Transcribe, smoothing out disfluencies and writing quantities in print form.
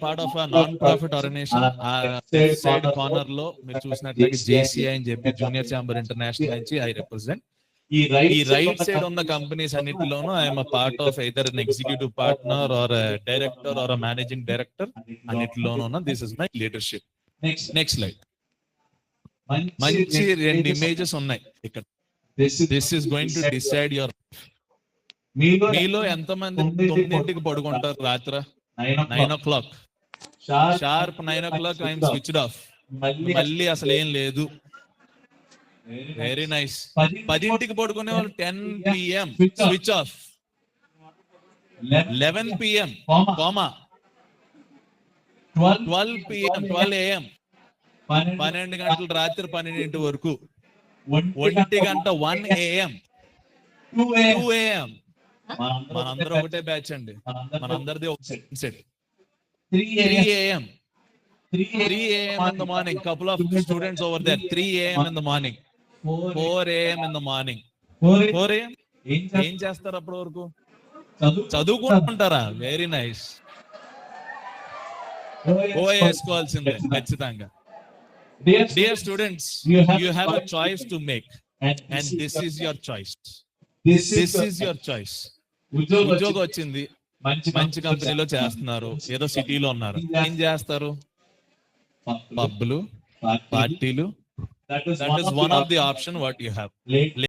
Part of non profit organisation. Left side corner లో మీరు చూసినట్లయితే జేసీఐ అని చెప్పి జూనియర్ ఛాంబర్ ఇంటర్నేషనల్ నుంచి ఐ రిప్రజెంట్. ఈ రైట్ సైడ్ ఉన్న కంపెనీస్ అన్నిటిలోనూ I'm part of either an executive partner or director or managing director. అన్నిటిలోనూ ఉన్న this is my leadership. Next slide. మంచి 2 ఇమేజెస్ ఉన్నాయి ఇక్కడ. This is going to decide your. మీలో ఎంతమంది 9ంటికి పడుకుంటారు రాత్రి? 9 o'clock sharp 9 o'clock I'm switched off. మళ్ళీ అసలు ఏం లేదు. Very nice. 10ంటికి పడుకునే వాళ్ళు 10 PM switch off. 11 PM comma 12 PM 12 AM 12 గంటలు రాత్రి 12 వరకు. 1 గంట 1 AM 2 AM. మనందరూ ఒకటే బ్యాచ్ అండి. మనందరిది ఒక set. 3 AM 3 AM in the morning. Couple of students over there. 3 AM in the morning. 4 AM in the morning. 4 AM ఏం చేస్తారు అప్పటి వరకు? చదువుకుంటారా? Very nice. ఓఏ వేసుకోవాల్సిందే ఖచ్చితంగా. Dear students, you have a choice to make and this is your choice. This is your choice. ఉద్యోగం వచ్చింది, మంచి కంపెనీలో చేస్తున్నారు, ఏదో సిటీలో ఉన్నారు. ఏం చేస్తారు? పబ్బులు, పార్టీలు. That is one of the option what you have.